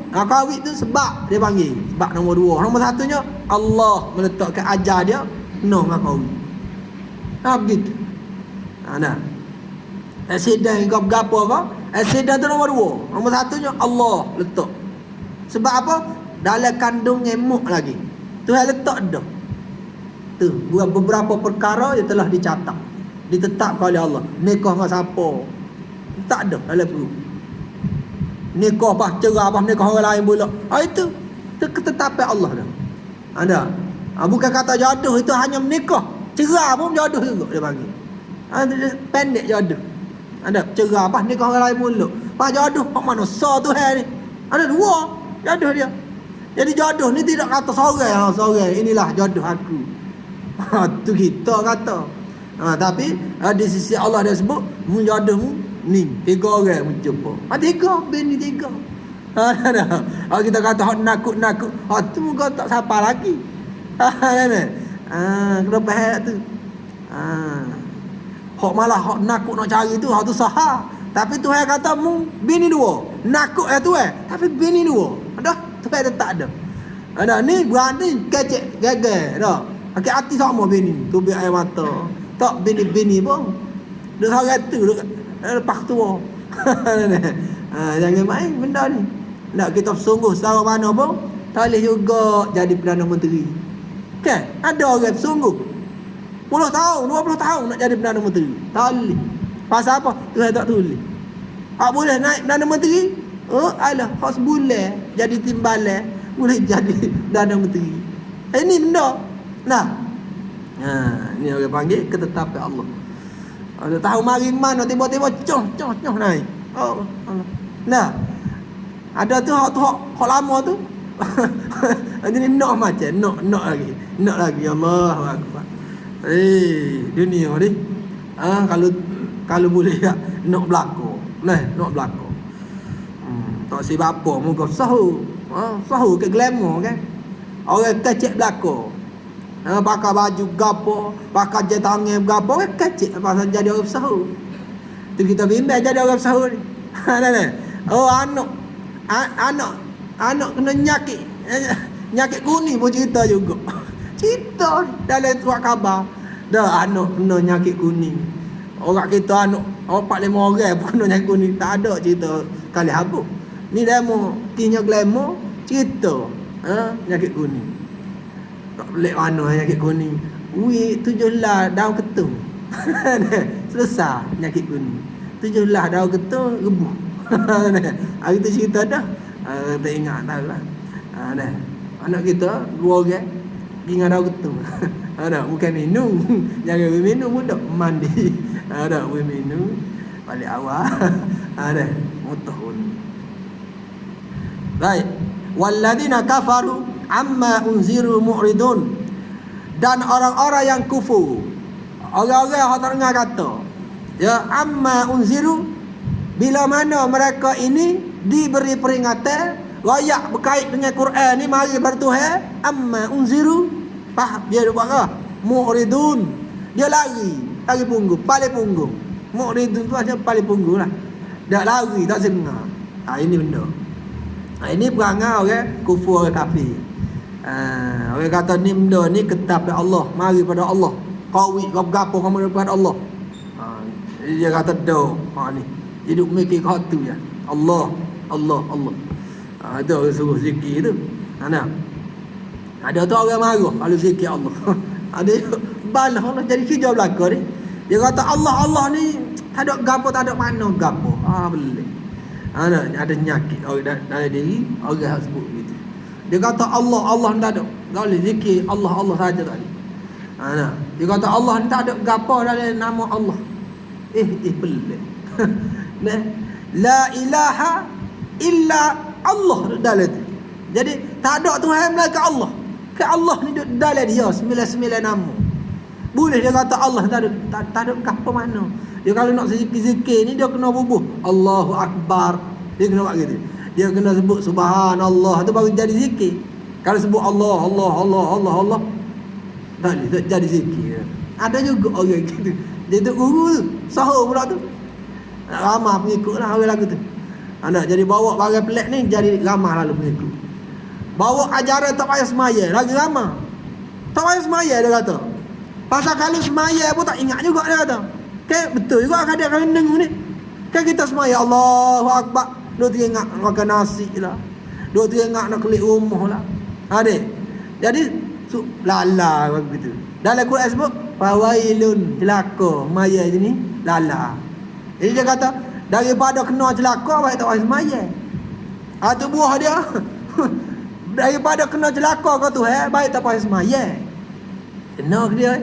tu sebab dia panggil, sebab nombor 2. Nombor 1-nya Allah meletakkan ajar dia no dengan kawin. Begitu. Nah. Accident kau gapo apa? Accident tu nombor 2. Nombor 1-nya Allah letak. Sebab apa? Dalam kandung ngemuk lagi. Tuhan letak dah. Tu beberapa perkara yang telah dicatat, ditetapkan oleh Allah. Nikah dengan siapa? Tak ada dalam perut. Nikah apa, cerai apa, nikah orang lain pula. Itu ketetapan Allah dah. Ada. Bukan kata jodoh itu hanya menikah. Cerai pun jodoh juga dia panggil. Pendek jodoh. Ada cerai apa, nikah orang lain pula. Apa jodoh? Apa mana sah Tuhan ni? Ada 2 jodoh dia. Jadi jodoh ni tidak kata sorang. Inilah jodoh aku. Tu kita kata. Tapi di sisi Allah dia sebut jodohmu ni 3 orang menjumpa. 3 bini 3. Kita kata hak nakut. Tu muka tak siapa lagi. Kena faham tu. Hak malah hak nakut nak cari tu, hak tu sahah. Tapi Tuhan kata mu bini 2. Nakut tu tapi bini 2. Dah Tuhan tak ada. Ada ni berani kecek gagal dah. Akak hati sama bini tubik air mata. Tak bini-bini pun. Dia sangat tu lepas tua. Jangan main benda ni. Nak kita sungguh secara mana pun tak boleh juga jadi Perdana Menteri. Kan? Ada orang sungguh 10 tahun, 20 tahun nak jadi Perdana Menteri. Tak boleh. Pasal apa? Tuhan tak tulis. Tak boleh naik Perdana Menteri. Oh, alah, hak sebulan jadi timbalan boleh jadi Perdana Menteri. Ini benda. Nah. Ni orang panggil ketetapan Allah. Ada tahu mari mana tiba-tiba coh naik. Oh, Allah. Nah. Ada tu hak lama tu. Jadi nak macam nak lagi Allahu akbar. Dunia ni. Kalau boleh nak berlaku. Nak berlaku. Tak si apa muka sahu. Sahu ke glamour kan. Orang kecek belako. Pakai baju gapo, pakai jet tangan gapo, kecek pasal jadi orang sahu. Tu kita bimbang jadi orang sahu ni. Oh anak kena nyakit kuning pun cerita juga. Cerita dalam surat khabar. Dah anak kena nyakit kuning. Orang kita anak 4-5 orang pun kena nyakit kuning. Tak ada cerita kali habis. Ni demo tinya glamour cerita nyakit kuning. Tak pelik mana nyakit kuning. Ui 17 daun ketung. Selesai nyakit kuning. 17 daun ketung rebuh. Hari tu cerita dah. Tak ingat tahu lah. Anak kita 2 orang ingat daun ketung. Bukan minum. Jangan minum budak mandi. Minum balik awal. Mutahun. Baik. Walladzina kafaru amma unziru mu'ridun. Dan orang-orang yang kufur, orang-orang yang tak dengar kata, ya, amma unziru, bila mana mereka ini diberi peringatan layak berkait dengan Quran ni, mari bertuhan, amma unziru, dia buat apa? Mu'ridun. Dia lari punggung, paling punggung. Mu'ridun tu aja paling punggung lah. Dah lari, tak dengar. Ini benda. Ini perangai orang kufur, orang kafir. Orang kata ni benda ni ketetapan Allah, mari pada Allah. Qawi gapo kamu daripada Allah. Dia kata do. Ni. Hidup mikir kau tu ya. Allah. Ada orang suruh zikir tu. Ada tu orang marah kalau zikir Allah. Ada balah Allah jadi hijau belaka ni. Dia kata Allah ni tak ada gapo, tak ada mana gapo. Boleh. Ada nyakit orang dalam diri, orang sebut gitu. Dia kata Allah tak ada. Tak boleh zikir Allah saja tadi. Dia kata Allah ni tak ada gapo dalam nama Allah. Pelik. La ilaha illa Allah dalam tu. Jadi tak ada Tuhan melainkan Allah. Ke Allah ni dalam dia 99 nama. Boleh dia kata Allah tak ada gapo mana. Dia kalau nak zikir ni dia kena bubuh Allahu Akbar. Dia kena buat gitu. Dia kena sebut subhanallah tu baru jadi zikir. Kalau sebut Allah tak jadi zikir. Ada juga orang gitu. Dia tu guru tu, sahur pula tu. Ramah pengikut lah orang lagu tu. Jadi bawa barang pelik ni jadi ramah lalu pengikut. Bawa ajaran tak payah semaya, lagi ramah. Tak payah semaya dia kata. Pasal kalau semaya pun tak ingat juga dia kata. Betul juga kadang-kadang dengar ni. Kita semaya Allahu Akbar, duk teringat makan nasi lah. Duk teringat nak kelik rumah lah. Jadi lala begitu. Dalam Quran sebut fawailun, celaka maya je ni lala. Jadi dia kata daripada kena celaka baik tak payah semaya. Tu buah dia. Daripada kena celaka kau tu baik tak payah semaya. Kena ke dia?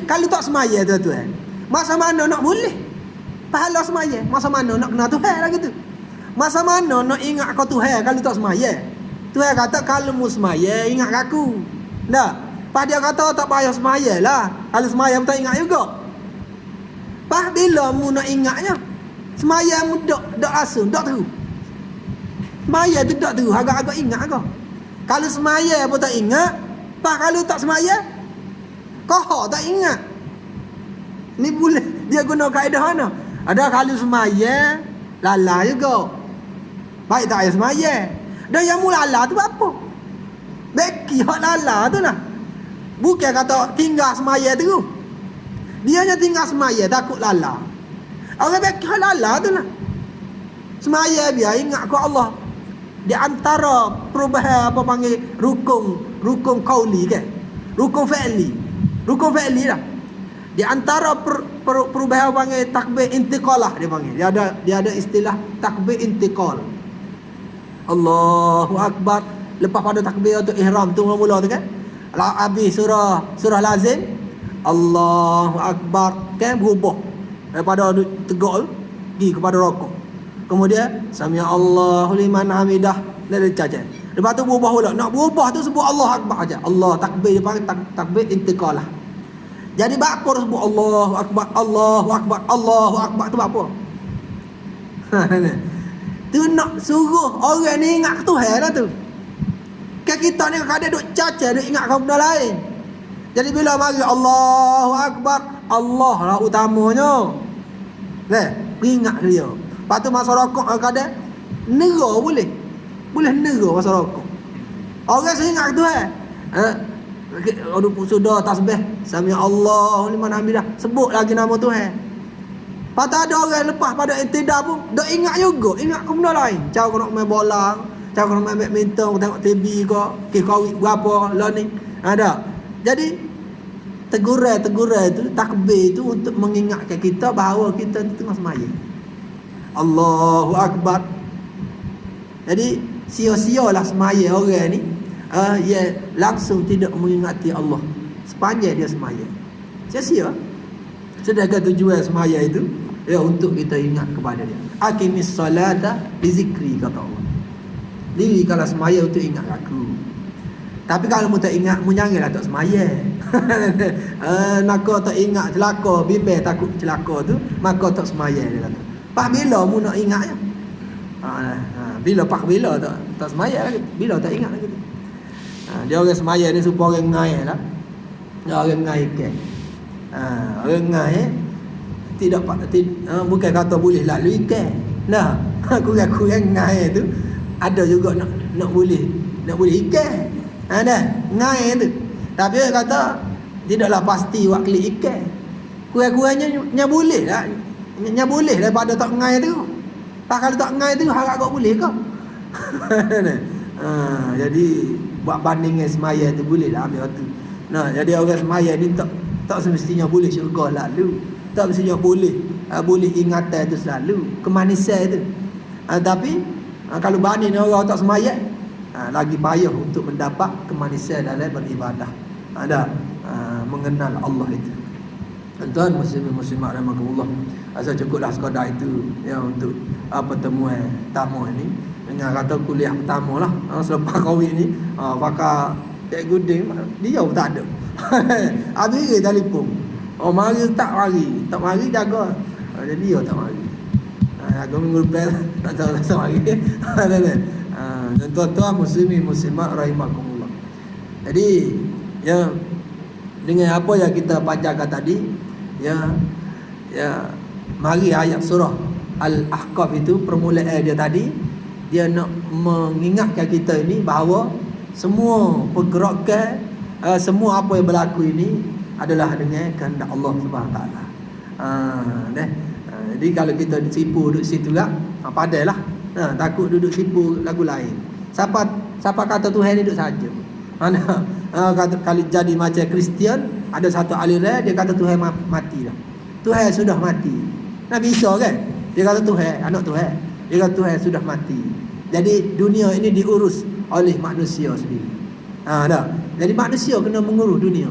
Kalau tak semaya tu masa mana nak boleh pahala semaya? Masa mana nak kena Tuhan lah gitu? Masa mana nak ingat kau Tuhan kalau tak semaya? Tuhan kata kalau mu semaya ingat aku. Tak? Dia kata tak payah semaya lah. Kalau semaya pun tak ingat juga. Bila mu nak ingatnya? Semaya mu tak rasa, tak tahu. Semaya tu tak tahu, agak-agak ingat kau. Kalau semaya pun tak ingat, kalau tak semaya kau tak ingat. Ni boleh dia guna kaedah mana? Ada kalau semaya lala juga. Baik tak payah semayang. Dan yang mulala tu apa? Beki hak lala tu lah. Bukan kata tinggal semayang tu. Dia hanya tinggal semayang takut lala. Orang beki hak lala tu lah. Semayang biar ingat ke Allah. Di antara perubahan apa panggil rukun qauli kan? Rukun fi'li lah. Di antara perubahan panggil takbir intiqalah dia panggil. Dia ada istilah takbir intiqal. Allahu akbar. Lepas pada takbir untuk ihram tu mula tu kan. Habis surah lazim, Allahu akbar kan, berubah daripada tegak pergi kepada rukuk. Kemudian sami Allahu liman hamidah, dari cacat. Lepas tu berubah pula. Nak berubah tu sebut Allah akbar aja. Allah takbir dia panggil takbir intiqalah. Jadi bakpo sebut Allahu akbar, Allahu akbar, Allahu akbar tu apa? Tu nak suruh orang ni ingat Tuhan lah tu. Kan kita ni kadang duk cacat, duk ingat benda lain. Jadi bila mari Allahu akbar, Allah lah utamanya. Ingat dia. Lepas tu masa rokok kadang nera boleh. Boleh nera masa rokok. Orang seingat Tuhan. Sudah tasbih sami Allahu liman hamidah, sebut lagi nama Tuhan. Patut ada orang lepas pada iktidal pun dak ingat juga, ingat ke benda lain. Cara nak main bola, cara nak main badminton, tengok TV ke kawit berapa lah ni. Ada. Jadi teguran itu, takbir itu untuk mengingatkan kita bahawa kita tengah sembahyang. Allahu akbar. Jadi sia-sialah sembahyang orang ni. Ia langsung tidak mengingati Allah sepanjang dia sembahyang. Sia-sia. Sedangkan tujuan sembahyang itu ya untuk kita ingat kepada dia. Aqimis salata li zikri, kata Allah. Diri kalau sembahyang untuk ingat aku. Tapi kalau mu tak ingat, mu janganlah tak sembahyang. Nak tak ingat celaka, bimbang takut celaka tu, maka tak sembahyang dia kata. Pas bila mu nak ingat ya? Bila tak sembahyang lagi, bila tak ingat lagi. Dia orang semaya ni supaya orang ngai lah. Orang ngai ke. Orang ngai tidak bukan kata boleh lalu ikan. Nah, kurang-kurang ngai tu ada juga nak boleh ikan. Dah ngai tu. Tapi dia kata tidaklah pasti waktu ikan. Kurang-kurangnya boleh lah. Nya boleh daripada tak ngai tu. Kalau tak ngai tu harap kau boleh ke? Jadi buat banding dengan semaya tu boleh lah ambil waktu. Jadi orang semaya ni tak semestinya boleh syurga lalu. Tak semestinya boleh ingatan tu selalu, kemanisan tu. Tapi kalau banding dengan orang tak semaya, lagi payah untuk mendapat kemanisan dalam beribadah. Mengenal Allah itu. Tuan muslimat rahmatullah. Asal cukuplah sekadar itu ya untuk pertemuan tamu ini. Dengan kata kuliah pertama lah selepas Covid ni, pakai cikgu Ding dia pun tak ada. Habis dia telefon, mari tak mari jaga. Jadi dia tak mari. Jaga minggu lepas tak mari. Dan tuan-tuan muslimat rahimakumullah. Jadi ya, dengan apa yang kita bacakan tadi ya mari ayat surah Al-Ahqaf itu permulaan dia tadi, dia nak mengingatkan kita ini bahawa semua pergerakan, semua apa yang berlaku ini adalah dengan kehendak Allah Subhanahu Taala. Jadi kalau kita sipu duduk situ lah, padailah. Takut duduk sipu lagu lain. Siapa kata Tuhan ni duduk saja. Kalau jadi macam Kristian, ada satu aliran dia kata Tuhan mati dah. Tuhan sudah mati. Nabi Isa kan? Dia kata Tuhan, anak Tuhan. Dia kata Tuhan sudah mati. Jadi dunia ini diurus oleh manusia sendiri. Jadi manusia kena mengurus dunia.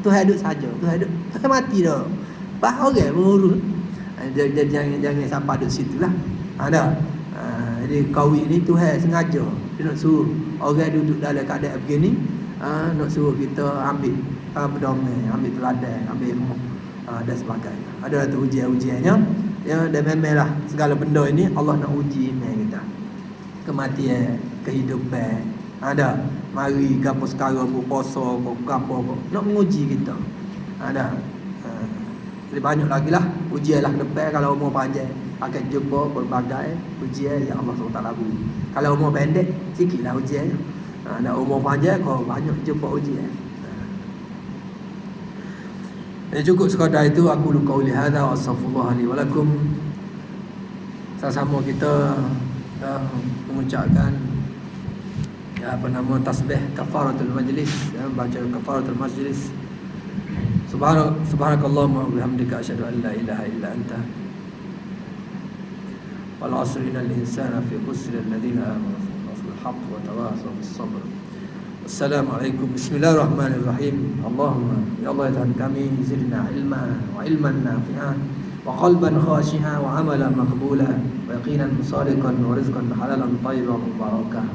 Tuhan duduk saja. Tuhan mati dah. Orang mengurus. Jangan sampai duduk situ lah. Jadi Qawi ni Tuhan sengaja dia nak suruh orang duduk dalam keadaan begini, nak suruh kita ambil pedoman, ambil teladan, ambil ilmu dan sebagainya. Ada tu ujian-ujiannya. Ya, dan memanglah segala benda ini Allah nak uji iman kita. Kematian, kehidupan. Mari gapo sekarang berpuasa, gapo nak menguji kita. Lebih banyak lagi lah ujian lah depan kalau umur panjang. akan jumpa berbagai ujian yang Allah SWT beri. Kalau umur pendek, sikitlah ujian. Nak umur panjang, kau banyak jumpa ujian. Cukup sekadar itu. Aku qauli hadza wa astaghfirullah li wa lakum. Sama-sama kita mengucapkan tasbih kafaratul majlis, baca kafaratul majlis. Subhanakallahumma wa bihamdika asyhadu an la ilaha illa anta wal 'asri innal insana fi khusr alladziina aamanu bil haqq wa tawaasaw bis sabr. Assalamualaikum. Bismillahirrahmanirrahim. Allahumma ya Allah Tuhan kami, zidna ilma wa ilman nafi'an wa qalban khashi'an wa amalan maqbula wa yaqinan sadiqan wa rizqan halalan tayyiban mubarakah.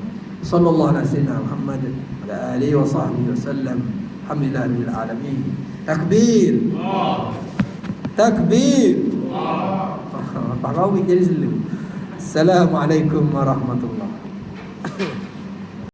Sallallahu alaihi sayyidina Muhammad wa ala alihi wa sahbihi wasallam. Alhamdulillahil alamin. Takbir. Takbir. Pak Rawi jadi selalu. Assalamualaikum warahmatullahi